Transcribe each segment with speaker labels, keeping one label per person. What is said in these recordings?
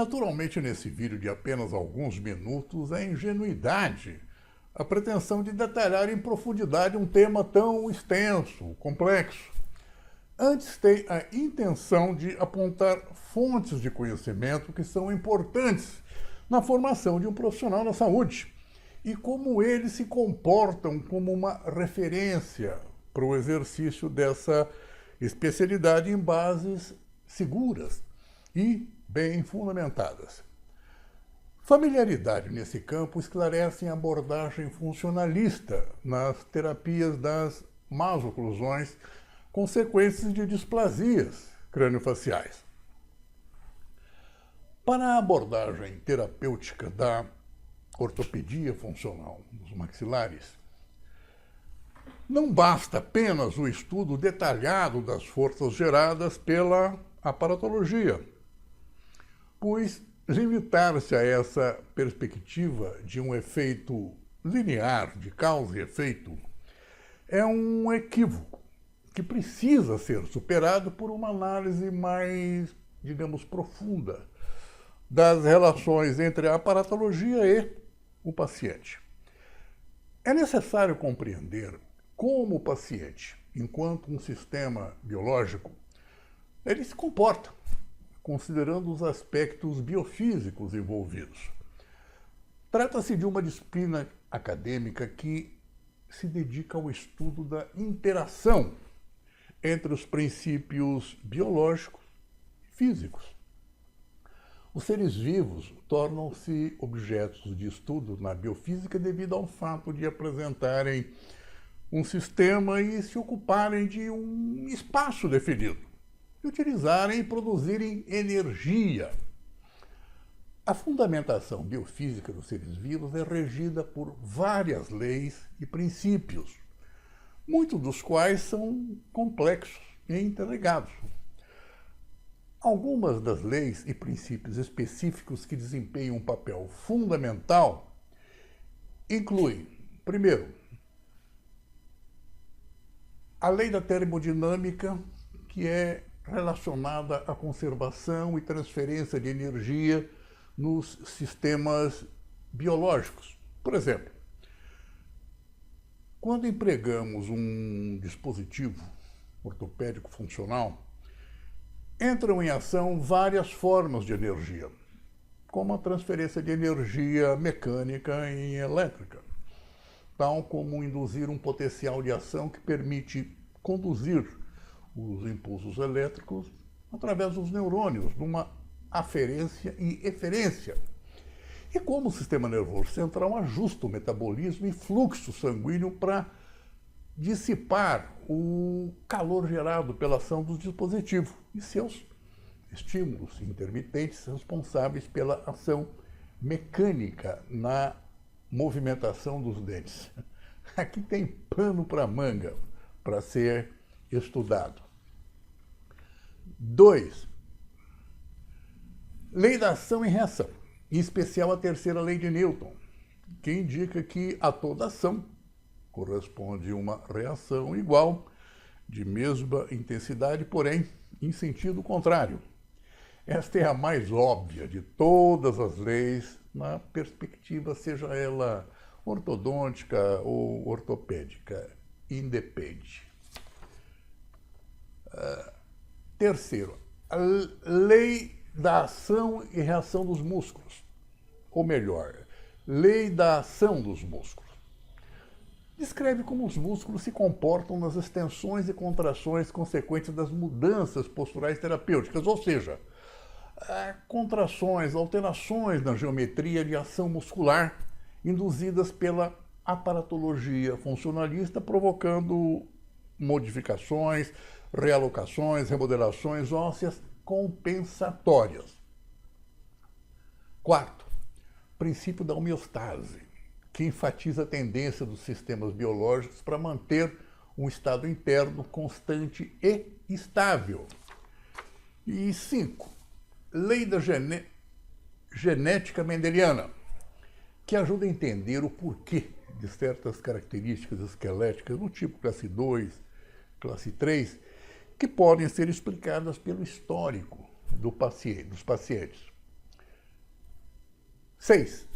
Speaker 1: Naturalmente, nesse vídeo de apenas alguns minutos, é ingenuidade a pretensão de detalhar em profundidade um tema tão extenso, complexo. Antes, tem a intenção de apontar fontes de conhecimento que são importantes na formação de um profissional da saúde e como eles se comportam como uma referência para o exercício dessa especialidade em bases seguras e bem fundamentadas. Familiaridade nesse campo esclarece a abordagem funcionalista nas terapias das más oclusões consequentes de displasias craniofaciais. Para a abordagem terapêutica da ortopedia funcional dos maxilares, não basta apenas o estudo detalhado das forças geradas pela aparatologia, pois limitar-se a essa perspectiva de um efeito linear de causa e efeito é um equívoco que precisa ser superado por uma análise mais, digamos, profunda das relações entre a aparatologia e o paciente. É necessário compreender como o paciente, enquanto um sistema biológico, ele se comporta, considerando os aspectos biofísicos envolvidos. Trata-se de uma disciplina acadêmica que se dedica ao estudo da interação entre os princípios biológicos e físicos. Os seres vivos tornam-se objetos de estudo na biofísica devido ao fato de apresentarem um sistema e se ocuparem de um espaço definido, e utilizarem e produzirem energia. A fundamentação biofísica dos seres vivos é regida por várias leis e princípios, muitos dos quais são complexos e interligados. Algumas das leis e princípios específicos que desempenham um papel fundamental incluem, primeiro, a lei da termodinâmica, que é relacionada à conservação e transferência de energia nos sistemas biológicos. Por exemplo, quando empregamos um dispositivo ortopédico funcional, entram em ação várias formas de energia, como a transferência de energia mecânica e elétrica, tal como induzir um potencial de ação que permite conduzir os impulsos elétricos através dos neurônios, numa aferência e eferência. E como o sistema nervoso central ajusta o metabolismo e fluxo sanguíneo para dissipar o calor gerado pela ação do dispositivo e seus estímulos intermitentes responsáveis pela ação mecânica na movimentação dos dentes. Aqui tem pano para manga para ser estudado. 2. Lei da ação e reação, em especial a terceira lei de Newton, que indica que a toda ação corresponde uma reação igual, de mesma intensidade, porém em sentido contrário. Esta é a mais óbvia de todas as leis na perspectiva, seja ela ortodôntica ou ortopédica, independe. Terceiro, a lei da ação e reação dos músculos, ou melhor, lei da ação dos músculos. Descreve como os músculos se comportam nas extensões e contrações consequentes das mudanças posturais terapêuticas, ou seja, contrações, alterações na geometria de ação muscular induzidas pela aparatologia funcionalista, provocando modificações, realocações, remodelações ósseas compensatórias. 4. Princípio da homeostase, que enfatiza a tendência dos sistemas biológicos para manter um estado interno constante e estável. E 5. Lei da genética mendeliana, que ajuda a entender o porquê de certas características esqueléticas do tipo classe 2, classe 3, que podem ser explicadas pelo histórico dos pacientes. 6.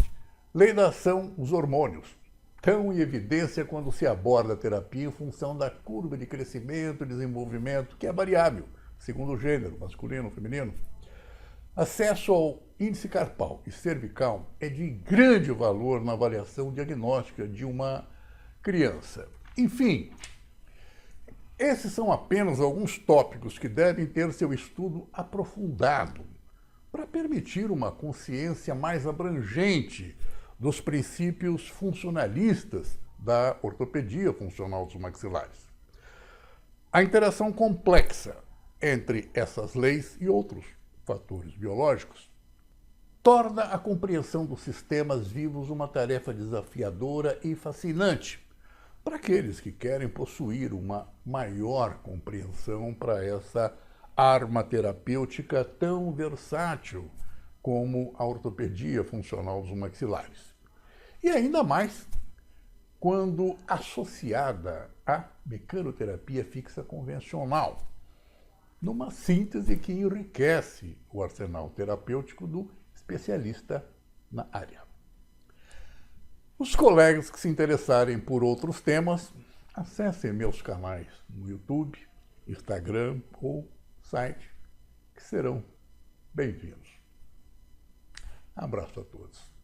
Speaker 1: Lei da ação dos hormônios. Tão em evidência quando se aborda a terapia em função da curva de crescimento e desenvolvimento, que é variável, segundo o gênero, masculino ou feminino. Acesso ao índice carpal e cervical é de grande valor na avaliação diagnóstica de uma criança. Enfim, esses são apenas alguns tópicos que devem ter seu estudo aprofundado para permitir uma consciência mais abrangente dos princípios funcionalistas da ortopedia funcional dos maxilares. A interação complexa entre essas leis e outros fatores biológicos torna a compreensão dos sistemas vivos uma tarefa desafiadora e fascinante para aqueles que querem possuir uma maior compreensão para essa arma terapêutica tão versátil como a ortopedia funcional dos maxilares. E ainda mais quando associada à mecanoterapia fixa convencional, numa síntese que enriquece o arsenal terapêutico do especialista na área. Os colegas que se interessarem por outros temas, acessem meus canais no YouTube, Instagram ou site, que serão bem-vindos. Abraço a todos.